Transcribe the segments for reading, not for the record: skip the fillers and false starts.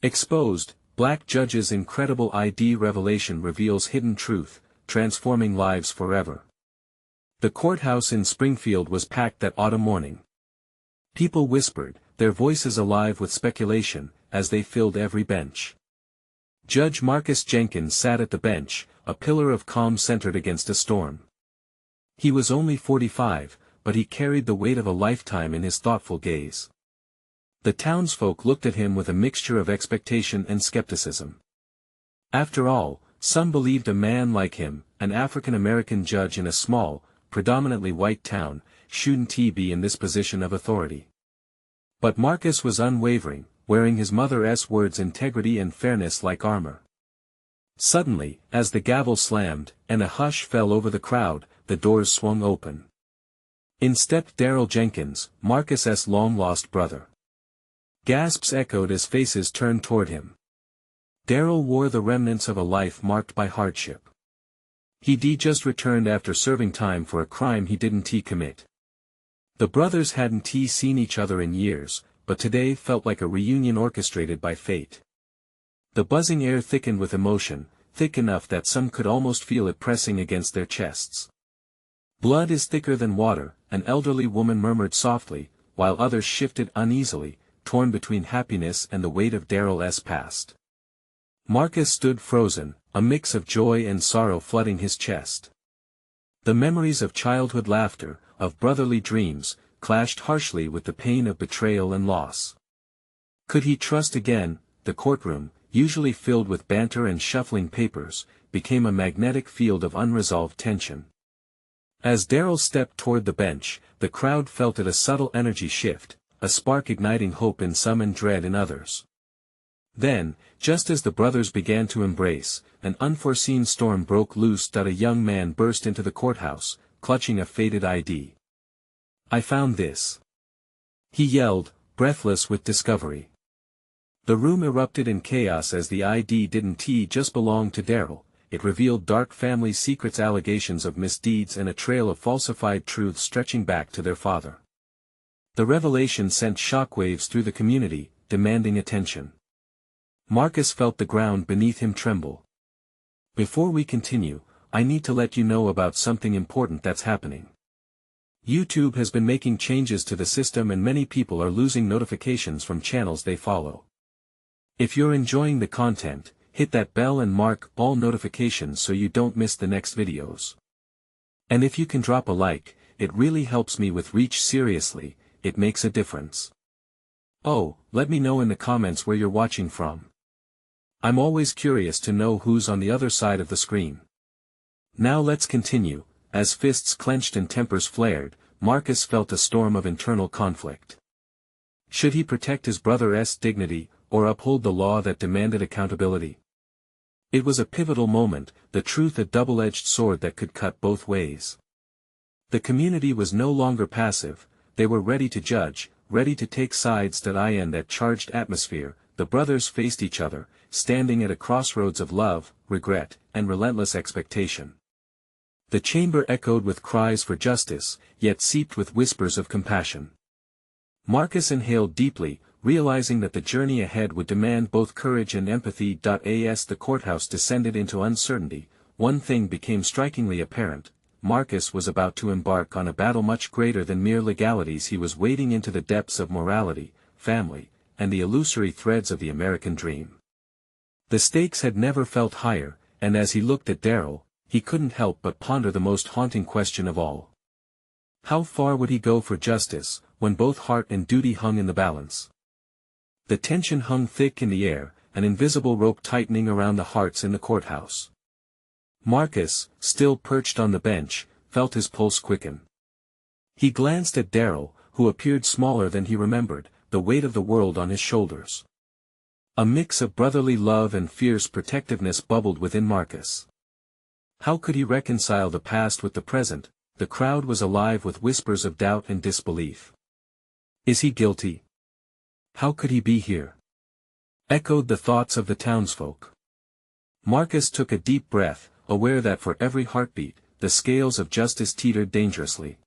Exposed, Black Judge's incredible ID revelation reveals hidden truth, transforming lives forever. The courthouse in Springfield was packed that autumn morning. People whispered, their voices alive with speculation, as they filled every bench. Judge Marcus Jenkins sat at the bench, a pillar of calm centered against a storm. He was only 45, but he carried the weight of a lifetime in his thoughtful gaze. The townsfolk looked at him with a mixture of expectation and skepticism. After all, some believed a man like him, an African-American judge in a small, predominantly white town, shouldn't he be in this position of authority. But Marcus was unwavering, wearing his mother's words integrity and fairness like armor. Suddenly, as the gavel slammed, and a hush fell over the crowd, the doors swung open. In stepped Darrell Jenkins, Marcus's long-lost brother. Gasps echoed as faces turned toward him. Darrell wore the remnants of a life marked by hardship. He'd just returned after serving time for a crime he didn't commit. The brothers hadn't seen each other in years, but today felt like a reunion orchestrated by fate. The buzzing air thickened with emotion, thick enough that some could almost feel it pressing against their chests. "Blood is thicker than water," an elderly woman murmured softly, while others shifted uneasily, torn between happiness and the weight of Darrell's past. Marcus stood frozen, a mix of joy and sorrow flooding his chest. The memories of childhood laughter, of brotherly dreams, clashed harshly with the pain of betrayal and loss. Could he trust again? The courtroom, usually filled with banter and shuffling papers, became a magnetic field of unresolved tension. As Darrell stepped toward the bench, the crowd felt it a subtle energy shift, a spark igniting hope in some and dread in others. Then, just as the brothers began to embrace, an unforeseen storm broke loose. A young man burst into the courthouse, clutching a faded ID. "I found this!" he yelled, breathless with discovery. The room erupted in chaos as the ID didn't just belong to Darrell. It revealed dark family secrets, allegations of misdeeds, and a trail of falsified truths stretching back to their father. The revelation sent shockwaves through the community, demanding attention. Marcus felt the ground beneath him tremble. "Before we continue, I need to let you know about something important that's happening. YouTube has been making changes to the system and many people are losing notifications from channels they follow. If you're enjoying the content, hit that bell and mark all notifications so you don't miss the next videos. And if you can drop a like, it really helps me with reach. Seriously, it makes a difference. Oh, let me know in the comments where you're watching from. I'm always curious to know who's on the other side of the screen. Now let's continue." As fists clenched and tempers flared, Marcus felt a storm of internal conflict. Should he protect his brother's dignity, or uphold the law that demanded accountability? It was a pivotal moment, the truth a double-edged sword that could cut both ways. The community was no longer passive, they were ready to judge, ready to take sides. In that charged atmosphere, the brothers faced each other, standing at a crossroads of love, regret, and relentless expectation. The chamber echoed with cries for justice, yet seeped with whispers of compassion. Marcus inhaled deeply, realizing that the journey ahead would demand both courage and empathy. As the courthouse descended into uncertainty, one thing became strikingly apparent: Marcus was about to embark on a battle much greater than mere legalities. He was wading into the depths of morality, family, and the illusory threads of the American dream. The stakes had never felt higher, and as he looked at Darrell, he couldn't help but ponder the most haunting question of all. How far would he go for justice, when both heart and duty hung in the balance? The tension hung thick in the air, an invisible rope tightening around the hearts in the courthouse. Marcus, still perched on the bench, felt his pulse quicken. He glanced at Darrell, who appeared smaller than he remembered, the weight of the world on his shoulders. A mix of brotherly love and fierce protectiveness bubbled within Marcus. How could he reconcile the past with the present? The crowd was alive with whispers of doubt and disbelief. Is he guilty? How could he be here? Echoed the thoughts of the townsfolk. Marcus took a deep breath, aware that for every heartbeat, the scales of justice teetered dangerously.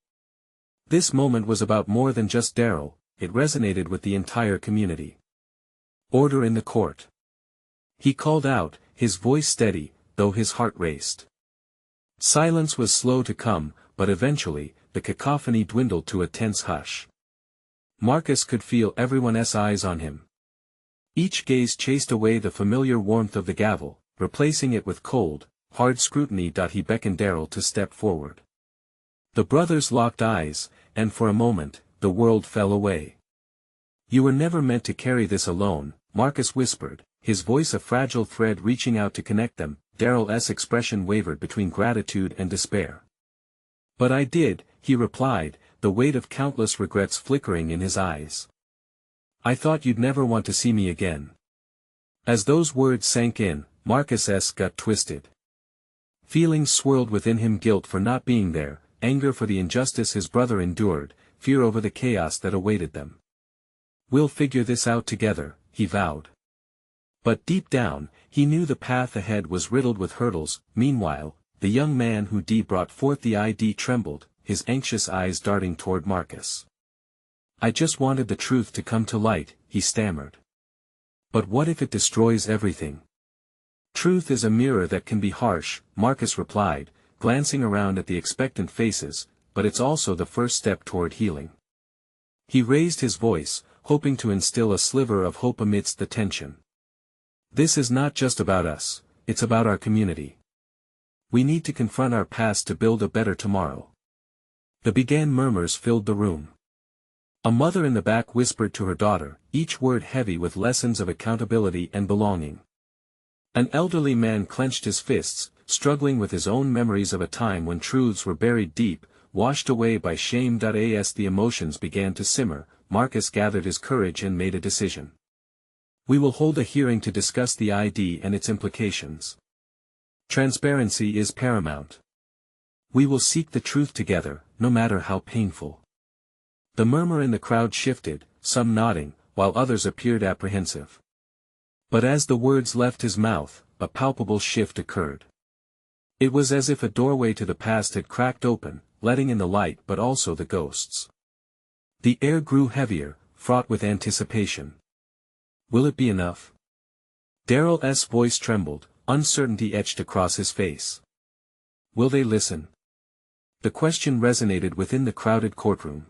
This moment was about more than just Darrell, it resonated with the entire community. Order in the court. He called out, his voice steady, though his heart raced. Silence was slow to come, but eventually, the cacophony dwindled to a tense hush. Marcus could feel everyone's eyes on him. Each gaze chased away the familiar warmth of the gavel, replacing it with cold, hard scrutiny. He beckoned Darrell to step forward. The brothers locked eyes, and for a moment, the world fell away. "You were never meant to carry this alone," Marcus whispered, his voice a fragile thread reaching out to connect them. Darrell's expression wavered between gratitude and despair. "But I did," he replied, the weight of countless regrets flickering in his eyes. "I thought you'd never want to see me again." As those words sank in, Marcus's gut twisted. Feelings swirled within him: guilt for not being there, anger for the injustice his brother endured, fear over the chaos that awaited them. "We'll figure this out together," he vowed. But deep down, he knew the path ahead was riddled with hurdles. Meanwhile, the young man who brought forth the ID trembled, his anxious eyes darting toward Marcus. "I just wanted the truth to come to light," he stammered. "But what if it destroys everything?" "Truth is a mirror that can be harsh," Marcus replied, glancing around at the expectant faces, "but it's also the first step toward healing." He raised his voice, hoping to instill a sliver of hope amidst the tension. "This is not just about us, it's about our community. We need to confront our past to build a better tomorrow." The began murmurs filled the room. A mother in the back whispered to her daughter, each word heavy with lessons of accountability and belonging. An elderly man clenched his fists, struggling with his own memories of a time when truths were buried deep, washed away by shame. As the emotions began to simmer, Marcus gathered his courage and made a decision. "We will hold a hearing to discuss the ID and its implications. Transparency is paramount. We will seek the truth together, no matter how painful." The murmur in the crowd shifted, some nodding, while others appeared apprehensive. But as the words left his mouth, a palpable shift occurred. It was as if a doorway to the past had cracked open, letting in the light but also the ghosts. The air grew heavier, fraught with anticipation. "Will it be enough?" Darrell's voice trembled, uncertainty etched across his face. "Will they listen?" The question resonated within the crowded courtroom.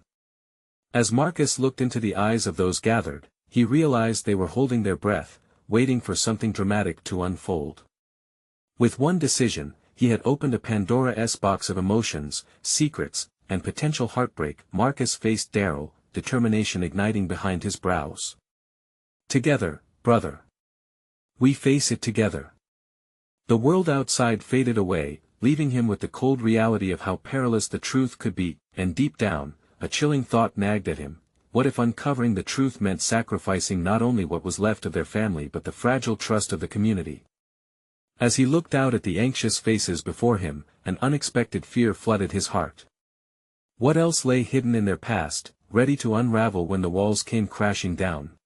As Marcus looked into the eyes of those gathered, he realized they were holding their breath, waiting for something dramatic to unfold. With one decision, he had opened a Pandora's box of emotions, secrets, and potential heartbreak. Marcus faced Darrell, determination igniting behind his brows. "Together, brother. We face it together." The world outside faded away, leaving him with the cold reality of how perilous the truth could be, and deep down, a chilling thought nagged at him: what if uncovering the truth meant sacrificing not only what was left of their family but the fragile trust of the community? As he looked out at the anxious faces before him, an unexpected fear flooded his heart. What else lay hidden in their past, ready to unravel when the walls came crashing down?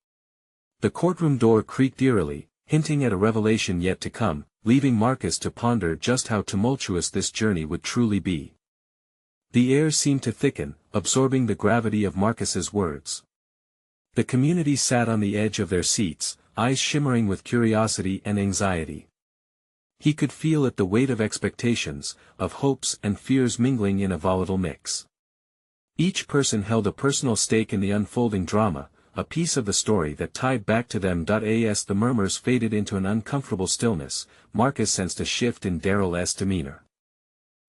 The courtroom door creaked eerily, hinting at a revelation yet to come, leaving Marcus to ponder just how tumultuous this journey would truly be. The air seemed to thicken, absorbing the gravity of Marcus's words. The community sat on the edge of their seats, eyes shimmering with curiosity and anxiety. He could feel it, the weight of expectations, of hopes and fears mingling in a volatile mix. Each person held a personal stake in the unfolding drama, a piece of the story that tied back to them. As the murmurs faded into an uncomfortable stillness, Marcus sensed a shift in Darrell's demeanor.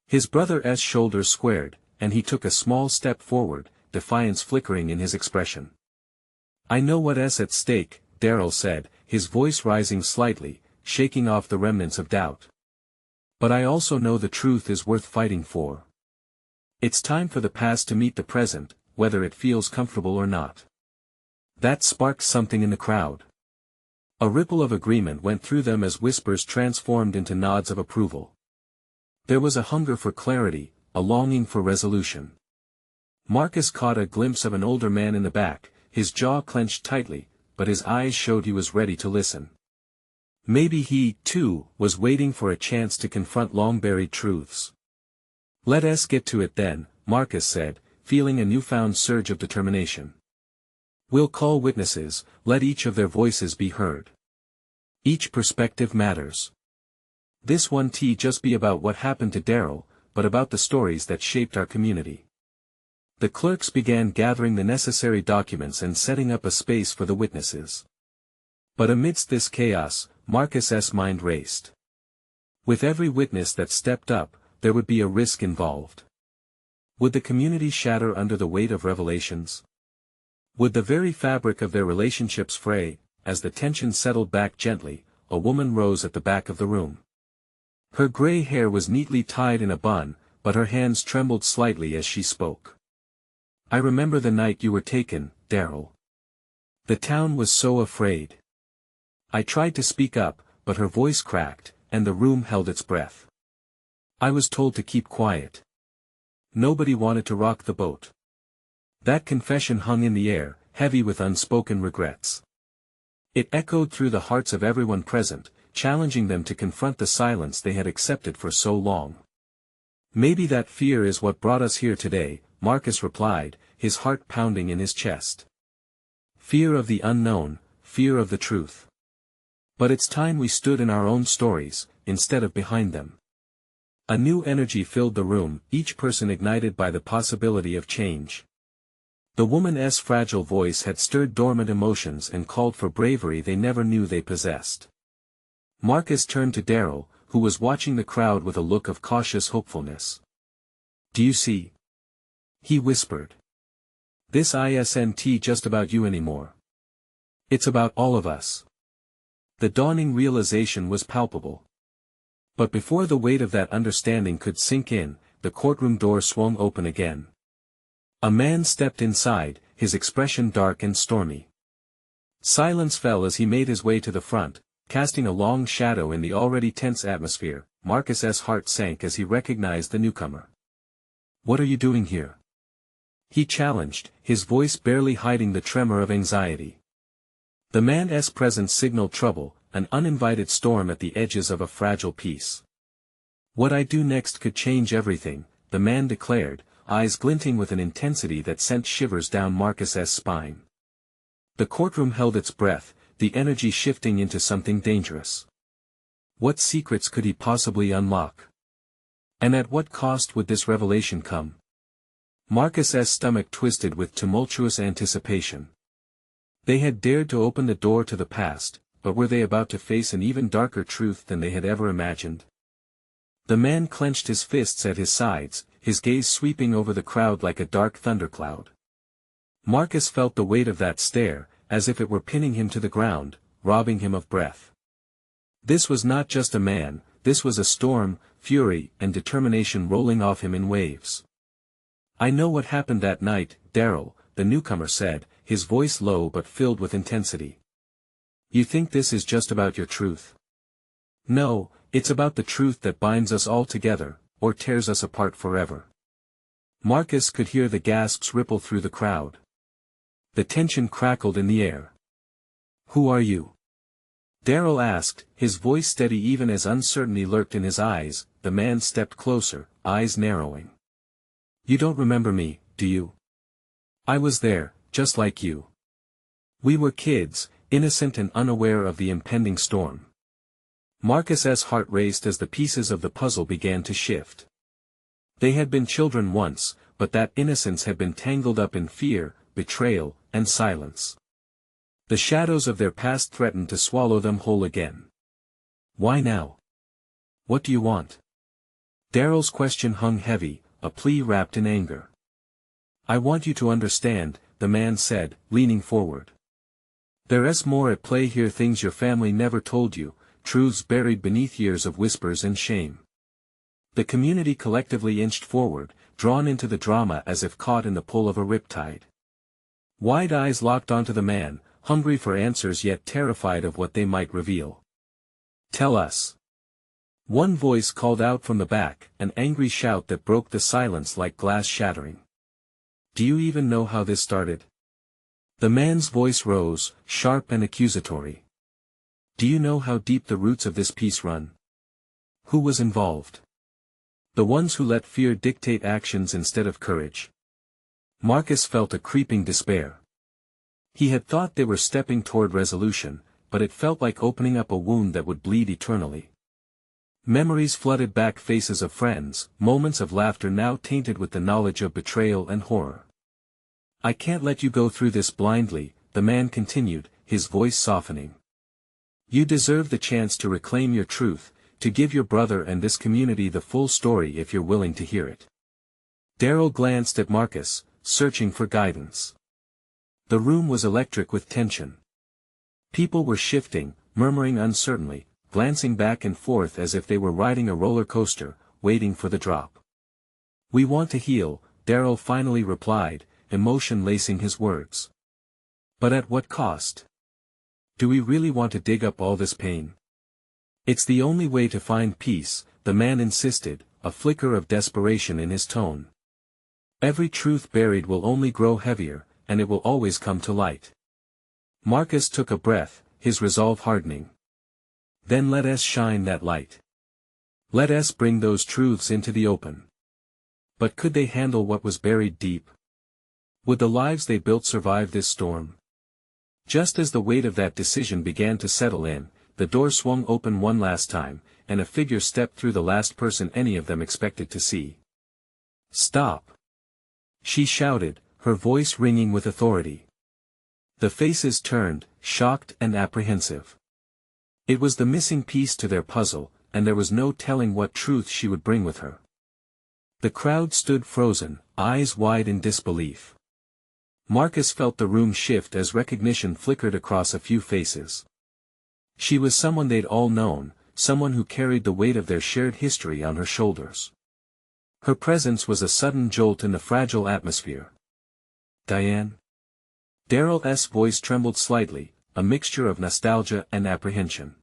His brother's shoulders squared, and he took a small step forward, defiance flickering in his expression. "I know what's at stake," Darrell said, his voice rising slightly, shaking off the remnants of doubt. "But I also know the truth is worth fighting for. It's time for the past to meet the present, whether it feels comfortable or not." That sparked something in the crowd. A ripple of agreement went through them as whispers transformed into nods of approval. There was a hunger for clarity, a longing for resolution. Marcus caught a glimpse of an older man in the back, his jaw clenched tightly, but his eyes showed he was ready to listen. Maybe he, too, was waiting for a chance to confront long-buried truths. "Let us get to it then," Marcus said, feeling a newfound surge of determination. We'll call witnesses, let each of their voices be heard. Each perspective matters. This won't just be about what happened to Darrell, but about the stories that shaped our community. The clerks began gathering the necessary documents and setting up a space for the witnesses. But amidst this chaos, Marcus's mind raced. With every witness that stepped up, there would be a risk involved. Would the community shatter under the weight of revelations? Would the very fabric of their relationships fray? As the tension settled back gently, a woman rose at the back of the room. Her gray hair was neatly tied in a bun, but her hands trembled slightly as she spoke. I remember the night you were taken, Darrell. The town was so afraid. I tried to speak up, but her voice cracked, and the room held its breath. I was told to keep quiet. Nobody wanted to rock the boat. That confession hung in the air, heavy with unspoken regrets. It echoed through the hearts of everyone present, challenging them to confront the silence they had accepted for so long. Maybe that fear is what brought us here today, Marcus replied, his heart pounding in his chest. Fear of the unknown, fear of the truth. But it's time we stood in our own stories, instead of behind them. A new energy filled the room, each person ignited by the possibility of change. The woman's fragile voice had stirred dormant emotions and called for bravery they never knew they possessed. Marcus turned to Darrell, who was watching the crowd with a look of cautious hopefulness. Do you see? He whispered. This isn't just about you anymore. It's about all of us. The dawning realization was palpable. But before the weight of that understanding could sink in, the courtroom door swung open again. A man stepped inside, his expression dark and stormy. Silence fell as he made his way to the front, casting a long shadow in the already tense atmosphere. Marcus's heart sank as he recognized the newcomer. What are you doing here? He challenged, his voice barely hiding the tremor of anxiety. The man's presence signaled trouble, an uninvited storm at the edges of a fragile peace. What I do next could change everything, the man declared, eyes glinting with an intensity that sent shivers down Marcus's spine. The courtroom held its breath, the energy shifting into something dangerous. What secrets could he possibly unlock? And at what cost would this revelation come? Marcus's stomach twisted with tumultuous anticipation. They had dared to open the door to the past, but were they about to face an even darker truth than they had ever imagined? The man clenched his fists at his sides, his gaze sweeping over the crowd like a dark thundercloud. Marcus felt the weight of that stare, as if it were pinning him to the ground, robbing him of breath. This was not just a man, this was a storm, fury, and determination rolling off him in waves. I know what happened that night, Darrell, the newcomer said, his voice low but filled with intensity. You think this is just about your truth? No, it's about the truth that binds us all together, or tears us apart forever. Marcus could hear the gasps ripple through the crowd. The tension crackled in the air. Who are you? Darrell asked, his voice steady even as uncertainty lurked in his eyes. The man stepped closer, eyes narrowing. You don't remember me, do you? I was there, just like you. We were kids, innocent and unaware of the impending storm. Marcus's heart raced as the pieces of the puzzle began to shift. They had been children once, but that innocence had been tangled up in fear, betrayal, and silence. The shadows of their past threatened to swallow them whole again. Why now? What do you want? Darrell's question hung heavy, a plea wrapped in anger. I want you to understand, the man said, leaning forward. There's more at play here, things your family never told you, truths buried beneath years of whispers and shame. The community collectively inched forward, drawn into the drama as if caught in the pull of a riptide. Wide eyes locked onto the man, hungry for answers yet terrified of what they might reveal. Tell us. One voice called out from the back, an angry shout that broke the silence like glass shattering. Do you even know how this started? The man's voice rose, sharp and accusatory. Do you know how deep the roots of this piece run? Who was involved? The ones who let fear dictate actions instead of courage. Marcus felt a creeping despair. He had thought they were stepping toward resolution, but it felt like opening up a wound that would bleed eternally. Memories flooded back, faces of friends, moments of laughter now tainted with the knowledge of betrayal and horror. "I can't let you go through this blindly," the man continued, his voice softening. "You deserve the chance to reclaim your truth, to give your brother and this community the full story if you're willing to hear it." Darrell glanced at Marcus, searching for guidance. The room was electric with tension. People were shifting, murmuring uncertainly, glancing back and forth as if they were riding a roller coaster, waiting for the drop. "We want to heal," Darrell finally replied, emotion lacing his words. "But at what cost? Do we really want to dig up all this pain?" "It's the only way to find peace," the man insisted, a flicker of desperation in his tone. "Every truth buried will only grow heavier, and it will always come to light." Marcus took a breath, his resolve hardening. "Then let us shine that light. Let us bring those truths into the open." But could they handle what was buried deep? Would the lives they built survive this storm? Just as the weight of that decision began to settle in, the door swung open one last time, and a figure stepped through, the last person any of them expected to see. "Stop!" she shouted, her voice ringing with authority. The faces turned, shocked and apprehensive. It was the missing piece to their puzzle, and there was no telling what truth she would bring with her. The crowd stood frozen, eyes wide in disbelief. Marcus felt the room shift as recognition flickered across a few faces. She was someone they'd all known, someone who carried the weight of their shared history on her shoulders. Her presence was a sudden jolt in the fragile atmosphere. "Diane?" Darrell's voice trembled slightly, a mixture of nostalgia and apprehension.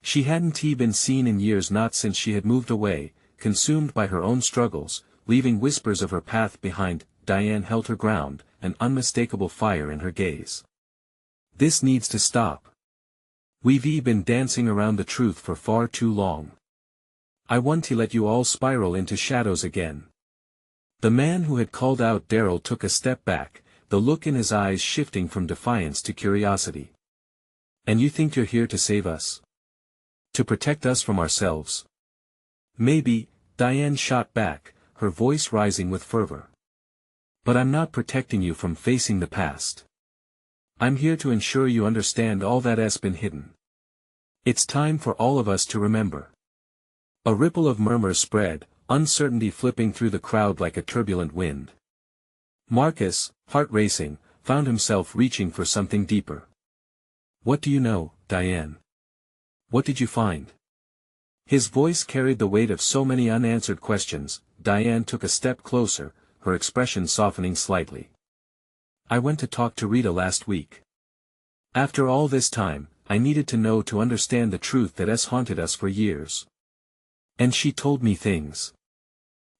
She hadn't been seen in years, not since she had moved away, consumed by her own struggles, leaving whispers of her path behind. Diane held her ground, an unmistakable fire in her gaze. "This needs to stop. We've been dancing around the truth for far too long. I want to let you all spiral into shadows again." The man who had called out Darrell took a step back, the look in his eyes shifting from defiance to curiosity. "And you think you're here to save us? To protect us from ourselves?" "Maybe," Diane shot back, her voice rising with fervor. "But I'm not protecting you from facing the past. I'm here to ensure you understand all that has been hidden. It's time for all of us to remember." A ripple of murmurs spread, uncertainty flipping through the crowd like a turbulent wind. Marcus, heart racing, found himself reaching for something deeper. "What do you know, Diane? What did you find?" His voice carried the weight of so many unanswered questions. Diane took a step closer, her expression softening slightly. "I went to talk to Rita last week. After all this time, I needed to know, to understand the truth that has haunted us for years. And she told me things.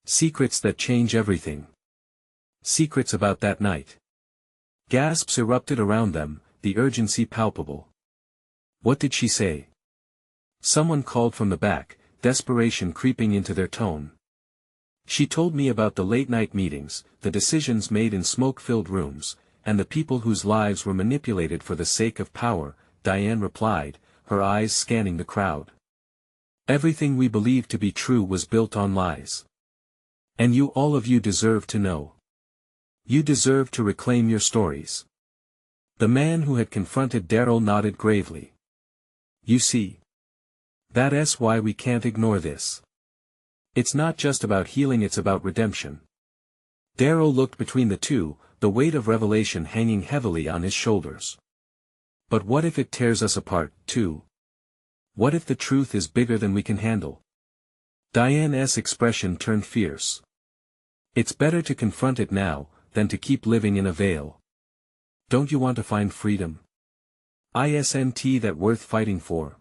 Secrets that change everything. Secrets about that night." Gasps erupted around them, the urgency palpable. "What did she say?" Someone called from the back, desperation creeping into their tone. "She told me about the late-night meetings, the decisions made in smoke-filled rooms, and the people whose lives were manipulated for the sake of power," Diane replied, her eyes scanning the crowd. "Everything we believed to be true was built on lies. And you, all of you, deserve to know. You deserve to reclaim your stories." The man who had confronted Darrell nodded gravely. "You see? That's why we can't ignore this. It's not just about healing, it's about redemption." Darrell looked between the two, the weight of revelation hanging heavily on his shoulders. "But what if it tears us apart, too? What if the truth is bigger than we can handle?" Diane's expression turned fierce. "It's better to confront it now, than to keep living in a veil. Don't you want to find freedom? Isn't that worth fighting for?"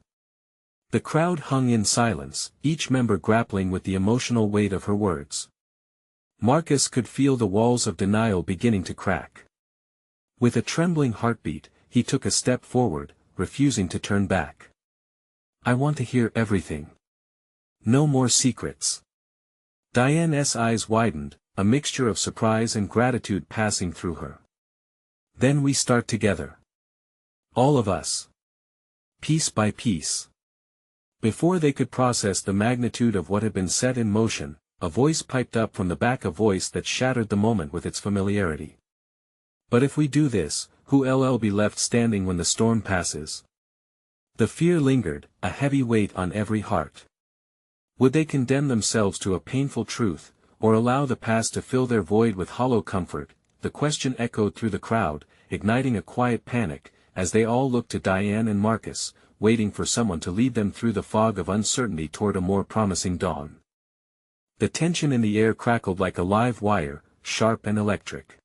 The crowd hung in silence, each member grappling with the emotional weight of her words. Marcus could feel the walls of denial beginning to crack. With a trembling heartbeat, he took a step forward, refusing to turn back. "I want to hear everything. No more secrets." Diane's eyes widened, a mixture of surprise and gratitude passing through her. Then we start together. All of us. Piece by piece. Before they could process the magnitude of what had been set in motion, a voice piped up from the back, a voice that shattered the moment with its familiarity. But if we do this, who'll be left standing when the storm passes? The fear lingered, a heavy weight on every heart. Would they condemn themselves to a painful truth, or allow the past to fill their void with hollow comfort? The question echoed through the crowd, igniting a quiet panic, as they all looked to Diane and Marcus, waiting for someone to lead them through the fog of uncertainty toward a more promising dawn. The tension in the air crackled like a live wire, sharp and electric.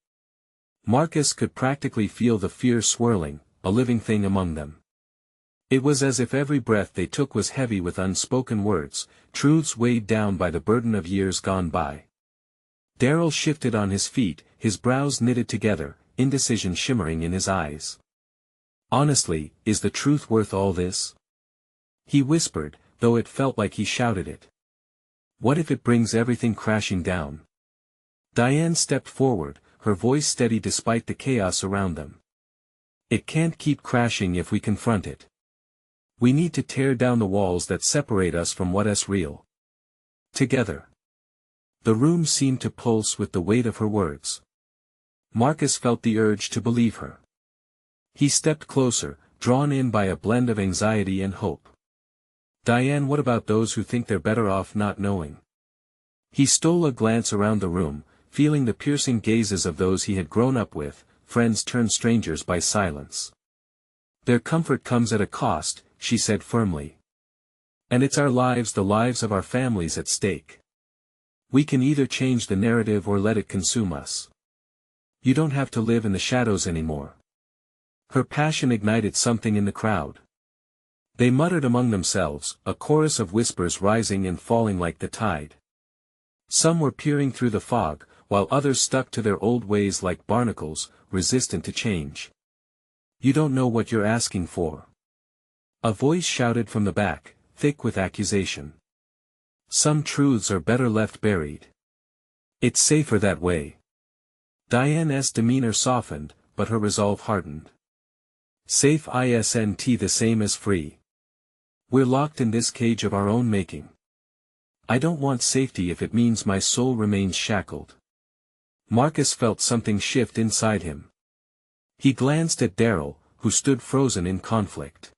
Marcus could practically feel the fear swirling, a living thing among them. It was as if every breath they took was heavy with unspoken words, truths weighed down by the burden of years gone by. Darrell shifted on his feet, his brows knitted together, indecision shimmering in his eyes. Honestly, is the truth worth all this? He whispered, though it felt like he shouted it. What if it brings everything crashing down? Diane stepped forward, her voice steady despite the chaos around them. It can't keep crashing if we confront it. We need to tear down the walls that separate us from what's real. Together. The room seemed to pulse with the weight of her words. Marcus felt the urge to believe her. He stepped closer, drawn in by a blend of anxiety and hope. Diane, what about those who think they're better off not knowing? He stole a glance around the room, feeling the piercing gazes of those he had grown up with, friends turned strangers by silence. Their comfort comes at a cost, she said firmly. And it's our lives, the lives of our families at stake. We can either change the narrative or let it consume us. You don't have to live in the shadows anymore. Her passion ignited something in the crowd. They muttered among themselves, a chorus of whispers rising and falling like the tide. Some were peering through the fog, while others stuck to their old ways like barnacles, resistant to change. You don't know what you're asking for. A voice shouted from the back, thick with accusation. Some truths are better left buried. It's safer that way. Diane's demeanor softened, but her resolve hardened. Safe isn't the same as free. We're locked in this cage of our own making. I don't want safety if it means my soul remains shackled. Marcus felt something shift inside him. He glanced at Darrell, who stood frozen in conflict.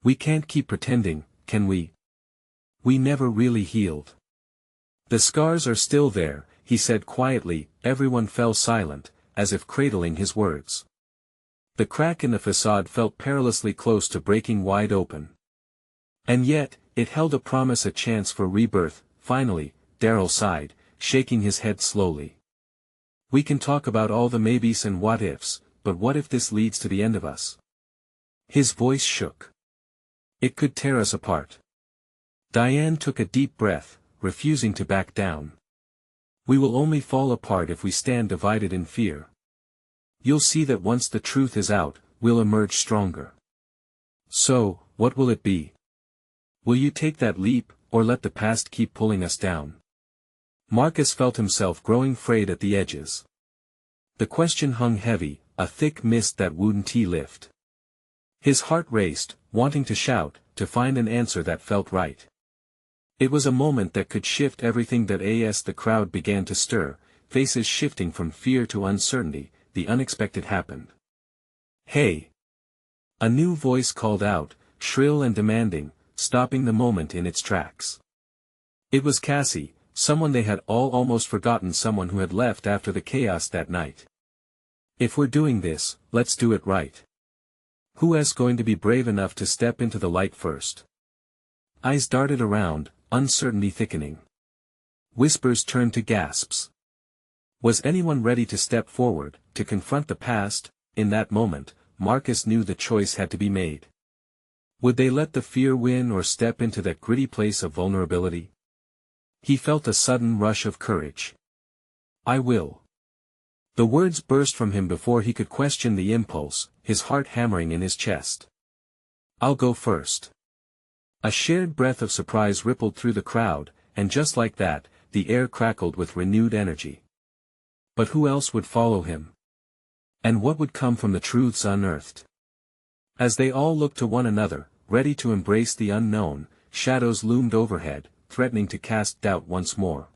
We can't keep pretending, can we? We never really healed. The scars are still there, he said quietly. Everyone fell silent, as if cradling his words. The crack in the facade felt perilously close to breaking wide open. And yet, it held a promise, a chance for rebirth. Finally, Darrell sighed, shaking his head slowly. We can talk about all the maybes and what-ifs, but what if this leads to the end of us? His voice shook. It could tear us apart. Diane took a deep breath, refusing to back down. We will only fall apart if we stand divided in fear. You'll see that once the truth is out, we'll emerge stronger. So, what will it be? Will you take that leap, or let the past keep pulling us down? Marcus felt himself growing frayed at the edges. The question hung heavy, a thick mist that wouldn't lift. His heart raced, wanting to shout, to find an answer that felt right. It was a moment that could shift everything. The crowd began to stir, faces shifting from fear to uncertainty. The unexpected happened. Hey! A new voice called out, shrill and demanding, stopping the moment in its tracks. It was Cassie, someone they had all almost forgotten, someone who had left after the chaos that night. If we're doing this, let's do it right. Who's going to be brave enough to step into the light first? Eyes darted around, uncertainty thickening. Whispers turned to gasps. Was anyone ready to step forward, to confront the past? In that moment, Marcus knew the choice had to be made. Would they let the fear win or step into that gritty place of vulnerability? He felt a sudden rush of courage. I will. The words burst from him before he could question the impulse, his heart hammering in his chest. I'll go first. A shared breath of surprise rippled through the crowd, and just like that, the air crackled with renewed energy. But who else would follow him? And what would come from the truths unearthed? As they all looked to one another, ready to embrace the unknown, shadows loomed overhead, threatening to cast doubt once more.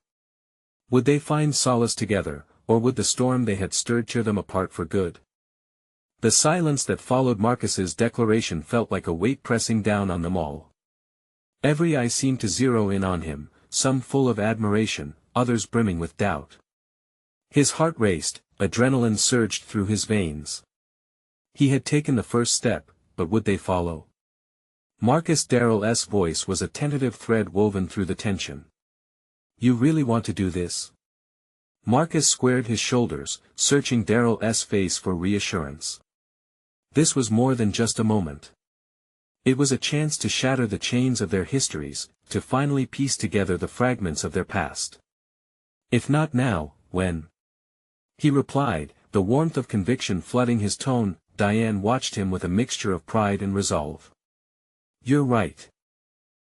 Would they find solace together, or would the storm they had stirred tear them apart for good? The silence that followed Marcus's declaration felt like a weight pressing down on them all. Every eye seemed to zero in on him, some full of admiration, others brimming with doubt. His heart raced, adrenaline surged through his veins. He had taken the first step, but would they follow? Marcus Darrell's voice was a tentative thread woven through the tension. You really want to do this? Marcus squared his shoulders, searching Darrell's face for reassurance. This was more than just a moment. It was a chance to shatter the chains of their histories, to finally piece together the fragments of their past. If not now, when? He replied, the warmth of conviction flooding his tone. Diane watched him with a mixture of pride and resolve. You're right.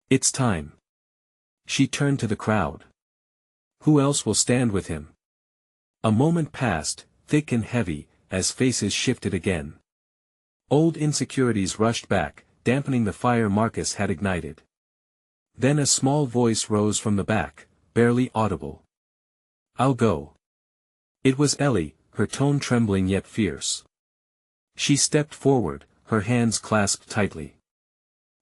It's time. She turned to the crowd. Who else will stand with him? A moment passed, thick and heavy, as faces shifted again. Old insecurities rushed back, dampening the fire Marcus had ignited. Then a small voice rose from the back, barely audible. I'll go. It was Ellie, her tone trembling yet fierce. She stepped forward, her hands clasped tightly.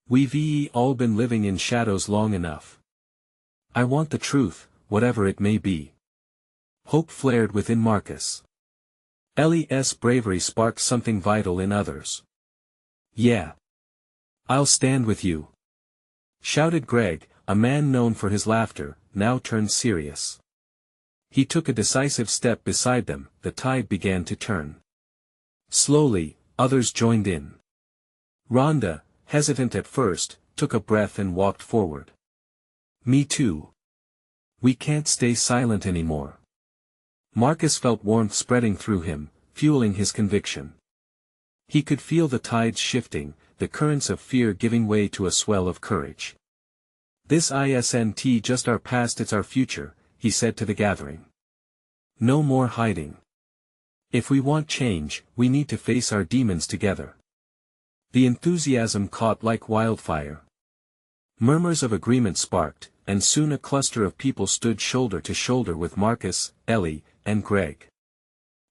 We've all been living in shadows long enough. I want the truth, whatever it may be. Hope flared within Marcus. Ellie's bravery sparked something vital in others. Yeah. I'll stand with you. Shouted Greg, a man known for his laughter, now turned serious. He took a decisive step beside them, the tide began to turn. Slowly, others joined in. Rhonda, hesitant at first, took a breath and walked forward. Me too. We can't stay silent anymore. Marcus felt warmth spreading through him, fueling his conviction. He could feel the tides shifting, the currents of fear giving way to a swell of courage. This isn't just our past, it's our future, he said to the gathering. No more hiding. If we want change, we need to face our demons together. The enthusiasm caught like wildfire. Murmurs of agreement sparked, and soon a cluster of people stood shoulder to shoulder with Marcus, Ellie, and Greg.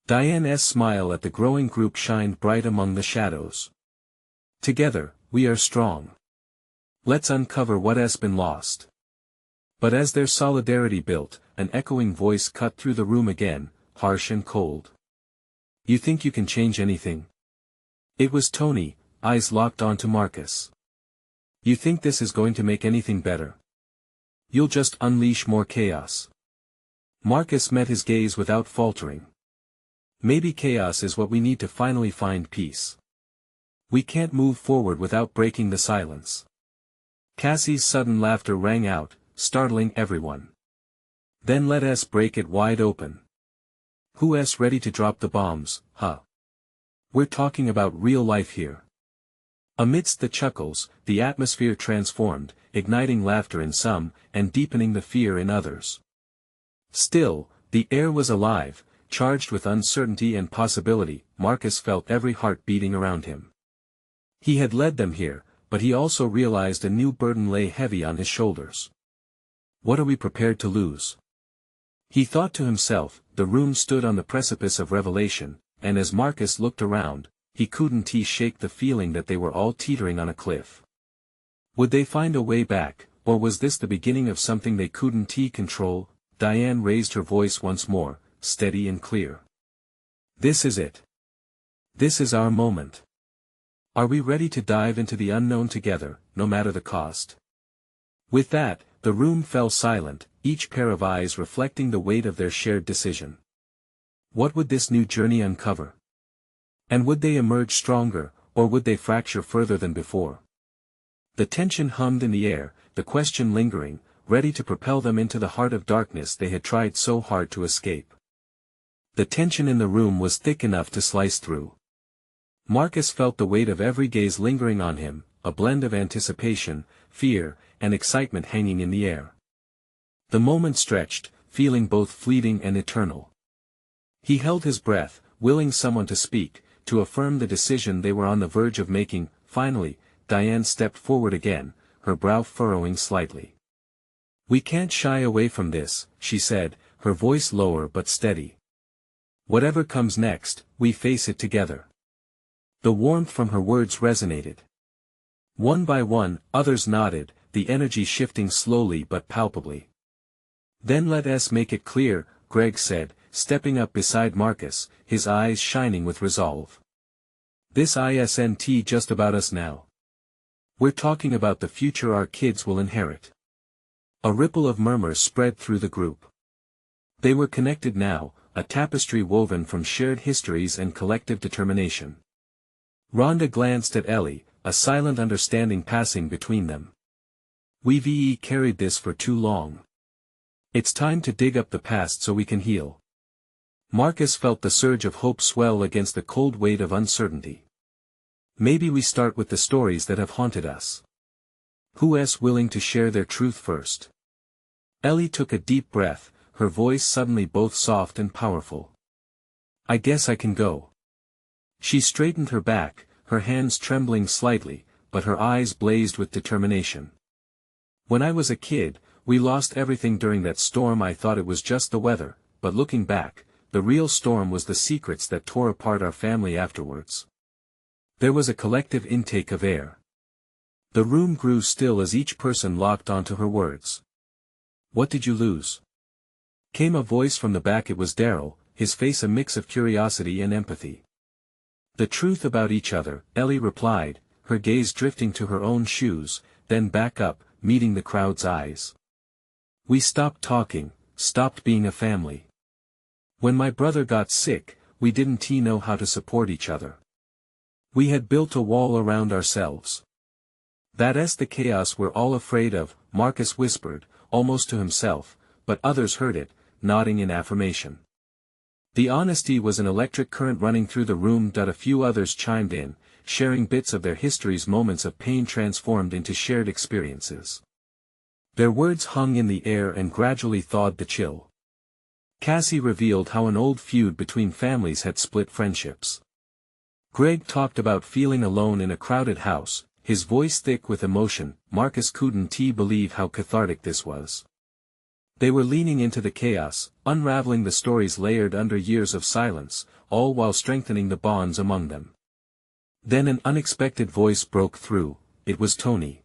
Diane's smile at the growing group shined bright among the shadows. Together, we are strong. Let's uncover what has been lost. But as their solidarity built, an echoing voice cut through the room again, harsh and cold. You think you can change anything? It was Tony, eyes locked onto Marcus. You think this is going to make anything better? You'll just unleash more chaos. Marcus met his gaze without faltering. Maybe chaos is what we need to finally find peace. We can't move forward without breaking the silence. Cassie's sudden laughter rang out, startling everyone. Then let us break it wide open. Who's ready to drop the bombs, huh? We're talking about real life here. Amidst the chuckles, the atmosphere transformed, igniting laughter in some, and deepening the fear in others. Still, the air was alive, charged with uncertainty and possibility. Marcus felt every heart beating around him. He had led them here, but he also realized a new burden lay heavy on his shoulders. What are we prepared to lose? He thought to himself. The room stood on the precipice of revelation, and as Marcus looked around, he couldn't shake the feeling that they were all teetering on a cliff. Would they find a way back, or was this the beginning of something they couldn't control? Diane raised her voice once more, steady and clear. This is it. This is our moment. Are we ready to dive into the unknown together, no matter the cost? With that, the room fell silent, each pair of eyes reflecting the weight of their shared decision. What would this new journey uncover? And would they emerge stronger, or would they fracture further than before? The tension hummed in the air, the question lingering, ready to propel them into the heart of darkness they had tried so hard to escape. The tension in the room was thick enough to slice through. Marcus felt the weight of every gaze lingering on him, a blend of anticipation, fear, and excitement hanging in the air. The moment stretched, feeling both fleeting and eternal. He held his breath, willing someone to speak, to affirm the decision they were on the verge of making. Finally, Diane stepped forward again, her brow furrowing slightly. "We can't shy away from this," she said, her voice lower but steady. "Whatever comes next, we face it together." The warmth from her words resonated. One by one, others nodded, the energy shifting slowly but palpably. "Then let us make it clear," Greg said, stepping up beside Marcus, his eyes shining with resolve. "This isn't just about us now. We're talking about the future our kids will inherit." A ripple of murmurs spread through the group. They were connected now, a tapestry woven from shared histories and collective determination. Rhonda glanced at Ellie, a silent understanding passing between them. "We've carried this for too long. It's time to dig up the past so we can heal." Marcus felt the surge of hope swell against the cold weight of uncertainty. "Maybe we start with the stories that have haunted us. Who's willing to share their truth first?" Ellie took a deep breath, her voice suddenly both soft and powerful. "I guess I can go." She straightened her back, her hands trembling slightly, but her eyes blazed with determination. "When I was a kid, we lost everything during that storm. I thought it was just the weather, but looking back, the real storm was the secrets that tore apart our family afterwards." There was a collective intake of air. The room grew still as each person locked onto her words. "What did you lose?" came a voice from the back. It was Darrell, his face a mix of curiosity and empathy. "The truth about each other," Ellie replied, her gaze drifting to her own shoes, then back up, meeting the crowd's eyes. "We stopped talking, stopped being a family. When my brother got sick, we didn't know how to support each other. We had built a wall around ourselves. That's the chaos we're all afraid of," Marcus whispered, almost to himself, but others heard it, nodding in affirmation. The honesty was an electric current running through the room. A few others chimed in, sharing bits of their histories, moments of pain transformed into shared experiences. Their words hung in the air and gradually thawed the chill. Cassie revealed how an old feud between families had split friendships. Greg talked about feeling alone in a crowded house, his voice thick with emotion. Marcus couldn't believe how cathartic this was. They were leaning into the chaos, unraveling the stories layered under years of silence, all while strengthening the bonds among them. Then an unexpected voice broke through. It was Tony.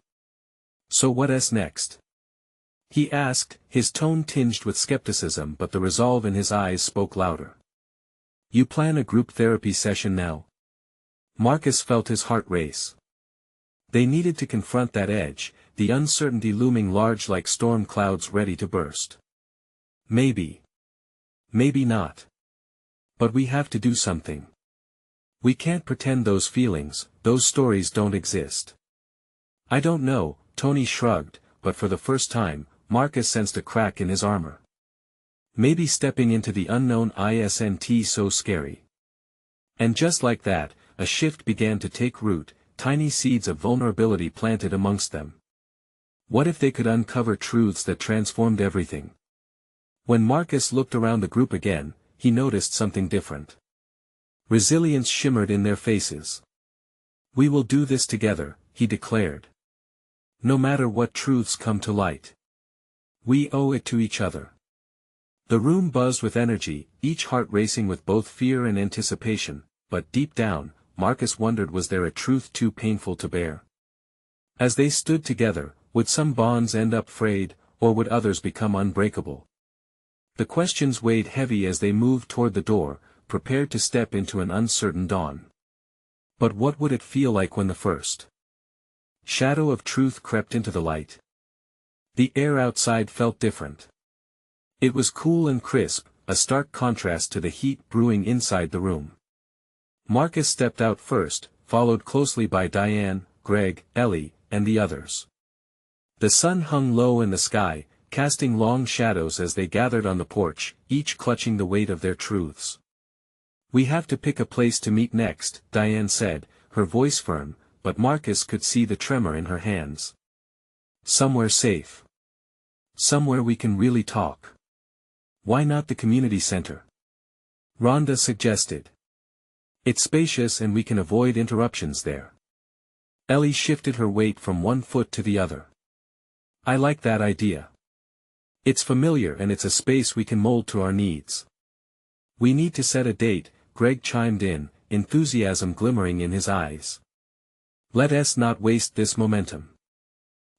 "So what's next?" he asked, his tone tinged with skepticism, but the resolve in his eyes spoke louder. "You plan a group therapy session now?" Marcus felt his heart race. They needed to confront that edge, the uncertainty looming large like storm clouds ready to burst. "Maybe. Maybe not. But we have to do something. We can't pretend those feelings, those stories don't exist." "I don't know," Tony shrugged, but for the first time, Marcus sensed a crack in his armor. Maybe stepping into the unknown isn't so scary. And just like that, a shift began to take root, tiny seeds of vulnerability planted amongst them. What if they could uncover truths that transformed everything? When Marcus looked around the group again, he noticed something different. Resilience shimmered in their faces. "We will do this together," he declared. "No matter what truths come to light. We owe it to each other." The room buzzed with energy, each heart racing with both fear and anticipation, but deep down, Marcus wondered, was there a truth too painful to bear? As they stood together, would some bonds end up frayed, or would others become unbreakable? The questions weighed heavy as they moved toward the door, prepared to step into an uncertain dawn. But what would it feel like when the first shadow of truth crept into the light? The air outside felt different. It was cool and crisp, a stark contrast to the heat brewing inside the room. Marcus stepped out first, followed closely by Diane, Greg, Ellie, and the others. The sun hung low in the sky, casting long shadows as they gathered on the porch, each clutching the weight of their truths. "We have to pick a place to meet next," Diane said, her voice firm, but Marcus could see the tremor in her hands. "Somewhere safe. Somewhere we can really talk." "Why not the community center?" Rhonda suggested. It's spacious and we can avoid interruptions there. Ellie shifted her weight from one foot to the other. I like that idea. It's familiar and it's a space we can mold to our needs. We need to set a date, Greg chimed in, enthusiasm glimmering in his eyes. Let us not waste this momentum.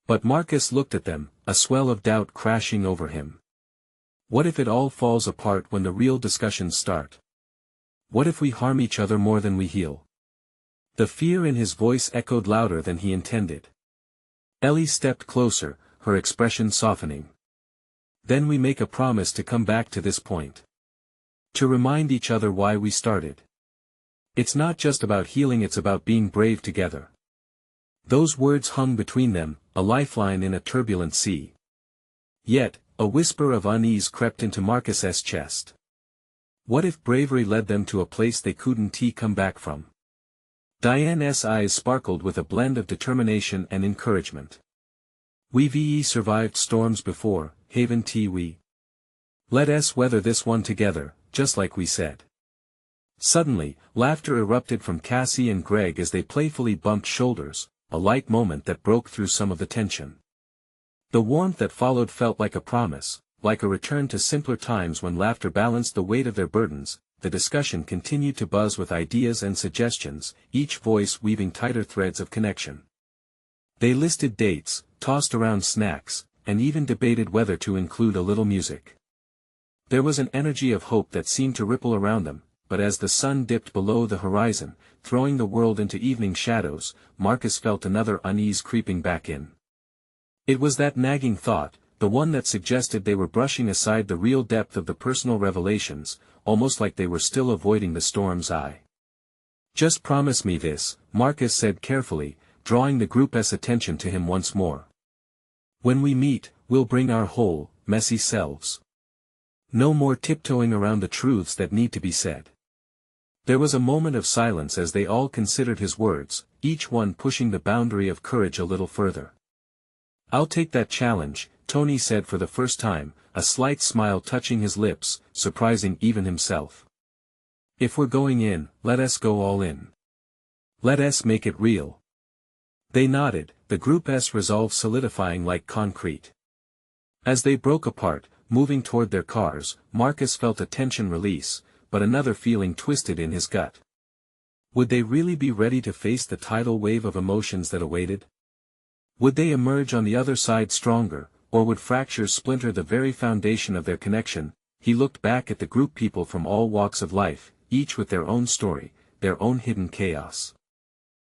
But Marcus looked at them, a swell of doubt crashing over him. What if it all falls apart when the real discussions start? What if we harm each other more than we heal? The fear in his voice echoed louder than he intended. Ellie stepped closer, her expression softening. Then we make a promise to come back to this point. To remind each other why we started. It's not just about healing, it's about being brave together. Those words hung between them, a lifeline in a turbulent sea. Yet, a whisper of unease crept into Marcus's chest. What if bravery led them to a place they couldn't come back from? Diane's eyes sparkled with a blend of determination and encouragement. We've survived storms before, haven't we? Let us weather this one together, just like we said. Suddenly, laughter erupted from Cassie and Greg as they playfully bumped shoulders, a light moment that broke through some of the tension. The warmth that followed felt like a promise, like a return to simpler times when laughter balanced the weight of their burdens. The discussion continued to buzz with ideas and suggestions, each voice weaving tighter threads of connection. They listed dates, tossed around snacks, and even debated whether to include a little music. There was an energy of hope that seemed to ripple around them, but as the sun dipped below the horizon, throwing the world into evening shadows, Marcus felt another unease creeping back in. It was that nagging thought, the one that suggested they were brushing aside the real depth of the personal revelations, almost like they were still avoiding the storm's eye. Just promise me this, Marcus said carefully, drawing the group's attention to him once more. When we meet, we'll bring our whole, messy selves. No more tiptoeing around the truths that need to be said. There was a moment of silence as they all considered his words, each one pushing the boundary of courage a little further. I'll take that challenge, Tony said for the first time, a slight smile touching his lips, surprising even himself. If we're going in, let us go all in. Let us make it real. They nodded, the group's resolve solidifying like concrete. As they broke apart, moving toward their cars, Marcus felt a tension release, but another feeling twisted in his gut. Would they really be ready to face the tidal wave of emotions that awaited? Would they emerge on the other side stronger, or would fractures splinter the very foundation of their connection? He looked back at the group, people from all walks of life, each with their own story, their own hidden chaos.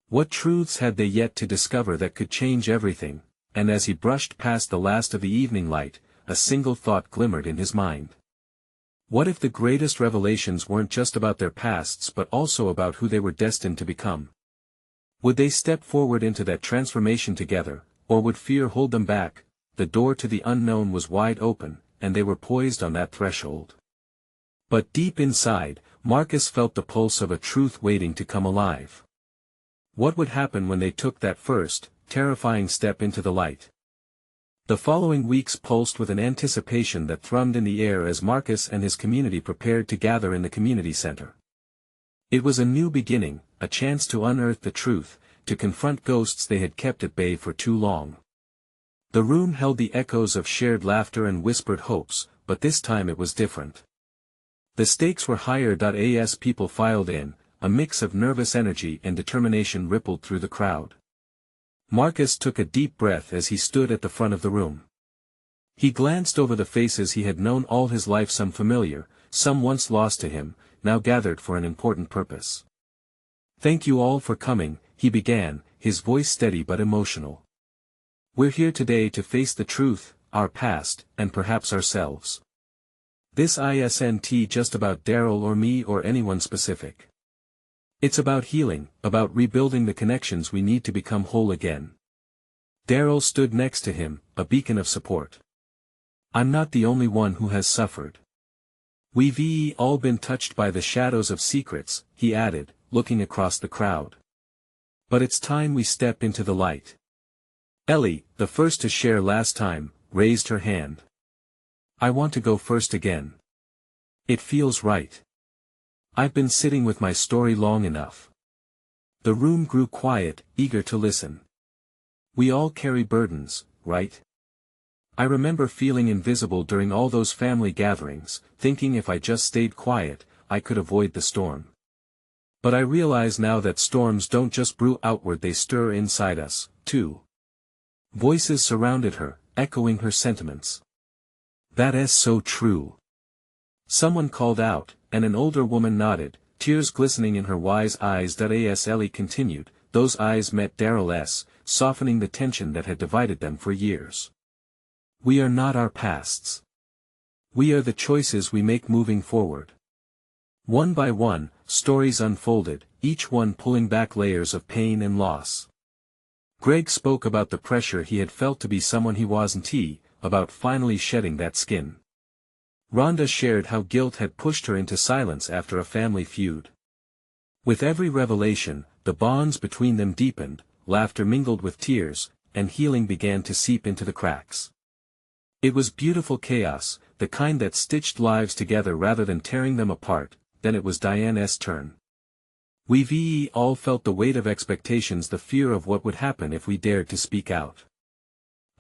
What truths had they yet to discover that could change everything? And as he brushed past the last of the evening light, a single thought glimmered in his mind. What if the greatest revelations weren't just about their pasts but also about who they were destined to become? Would they step forward into that transformation together, or would fear hold them back? The door to the unknown was wide open, and they were poised on that threshold. But deep inside, Marcus felt the pulse of a truth waiting to come alive. What would happen when they took that first, terrifying step into the light? The following weeks pulsed with an anticipation that thrummed in the air as Marcus and his community prepared to gather in the community center. It was a new beginning, a chance to unearth the truth, to confront ghosts they had kept at bay for too long. The room held the echoes of shared laughter and whispered hopes, but this time it was different. The stakes were higher. As people filed in, a mix of nervous energy and determination rippled through the crowd. Marcus took a deep breath as he stood at the front of the room. He glanced over the faces he had known all his life, some familiar, some once lost to him, now gathered for an important purpose. Thank you all for coming, he began, his voice steady but emotional. We're here today to face the truth, our past, and perhaps ourselves. This isn't just about Darrell or me or anyone specific. It's about healing, about rebuilding the connections we need to become whole again. Darrell stood next to him, a beacon of support. I'm not the only one who has suffered. We've all been touched by the shadows of secrets, he added, looking across the crowd. But it's time we step into the light. Ellie, the first to share last time, raised her hand. I want to go first again. It feels right. I've been sitting with my story long enough. The room grew quiet, eager to listen. We all carry burdens, right? I remember feeling invisible during all those family gatherings, thinking if I just stayed quiet, I could avoid the storm. But I realize now that storms don't just brew outward, they stir inside us, too. Voices surrounded her, echoing her sentiments. That's so true. Someone called out, and an older woman nodded, tears glistening in her wise eyes. As Ellie continued, those eyes met Darrell's, softening the tension that had divided them for years. We are not our pasts. We are the choices we make moving forward. One by one, stories unfolded, each one pulling back layers of pain and loss. Greg spoke about the pressure he had felt to be someone he wasn't, about finally shedding that skin. Rhonda shared how guilt had pushed her into silence after a family feud. With every revelation, the bonds between them deepened, laughter mingled with tears, and healing began to seep into the cracks. It was beautiful chaos, the kind that stitched lives together rather than tearing them apart. Then it was Diane's turn. We all felt the weight of expectations, the fear of what would happen if we dared to speak out.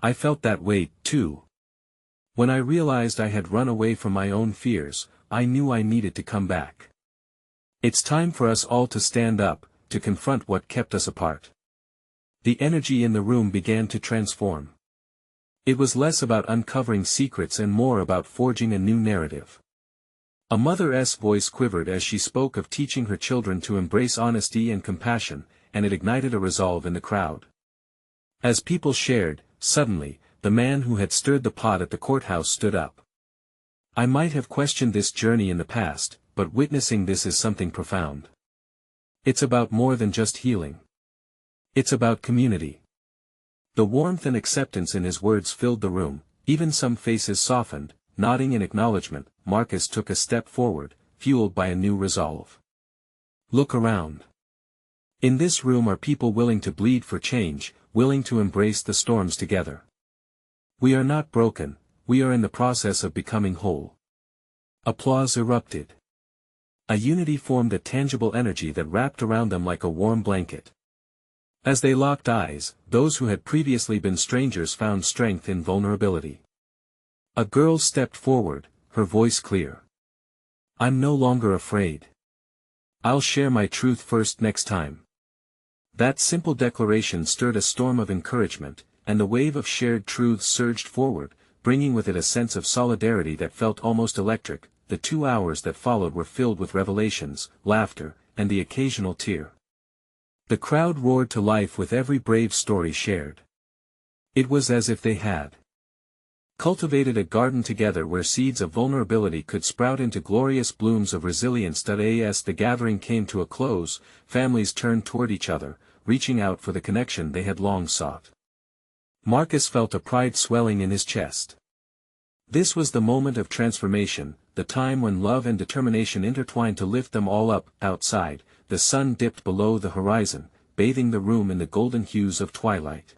I felt that weight, too. When I realized I had run away from my own fears, I knew I needed to come back. It's time for us all to stand up, to confront what kept us apart. The energy in the room began to transform. It was less about uncovering secrets and more about forging a new narrative. A mother's voice quivered as she spoke of teaching her children to embrace honesty and compassion, and it ignited a resolve in the crowd. As people shared, suddenly, the man who had stirred the pot at the courthouse stood up. I might have questioned this journey in the past, but witnessing this is something profound. It's about more than just healing. It's about community. The warmth and acceptance in his words filled the room, even some faces softened, nodding in acknowledgement. Marcus took a step forward, fueled by a new resolve. Look around. In this room are people willing to bleed for change, willing to embrace the storms together. We are not broken, we are in the process of becoming whole. Applause erupted. A unity formed, a tangible energy that wrapped around them like a warm blanket. As they locked eyes, those who had previously been strangers found strength in vulnerability. A girl stepped forward, her voice clear. I'm no longer afraid. I'll share my truth first next time. That simple declaration stirred a storm of encouragement, and the wave of shared truths surged forward, bringing with it a sense of solidarity that felt almost electric. The 2 hours that followed were filled with revelations, laughter, and the occasional tear. The crowd roared to life with every brave story shared. It was as if they had cultivated a garden together where seeds of vulnerability could sprout into glorious blooms of resilience. As the gathering came to a close, families turned toward each other, reaching out for the connection they had long sought. Marcus felt a pride swelling in his chest. This was the moment of transformation, the time when love and determination intertwined to lift them all up. Outside, the sun dipped below the horizon, bathing the room in the golden hues of twilight.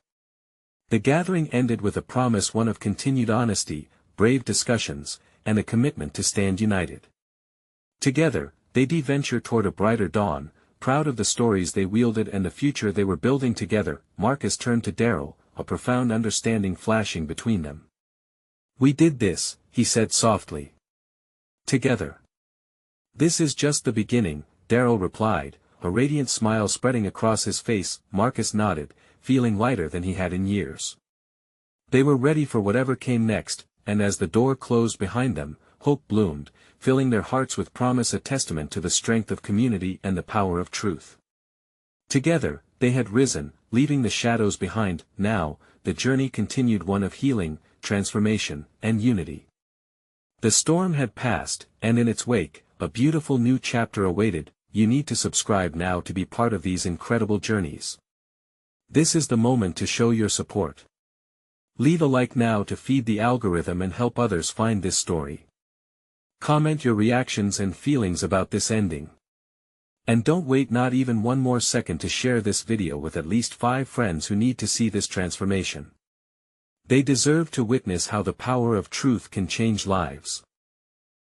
The gathering ended with a promise, one of continued honesty, brave discussions, and a commitment to stand united. Together, they'd venture toward a brighter dawn, proud of the stories they wielded and the future they were building together. Marcus turned to Darrell, a profound understanding flashing between them. We did this, he said softly. Together. This is just the beginning, Darrell replied, a radiant smile spreading across his face. Marcus nodded, feeling lighter than he had in years. They were ready for whatever came next, and as the door closed behind them, hope bloomed, filling their hearts with promise, a testament to the strength of community and the power of truth. Together, they had risen, leaving the shadows behind. Now, the journey continued, one of healing, transformation, and unity. The storm had passed, and in its wake, a beautiful new chapter awaited. You need to subscribe now to be part of these incredible journeys. This is the moment to show your support. Leave a like now to feed the algorithm and help others find this story. Comment your reactions and feelings about this ending. And don't wait not even one more second to share this video with at least 5 friends who need to see this transformation. They deserve to witness how the power of truth can change lives.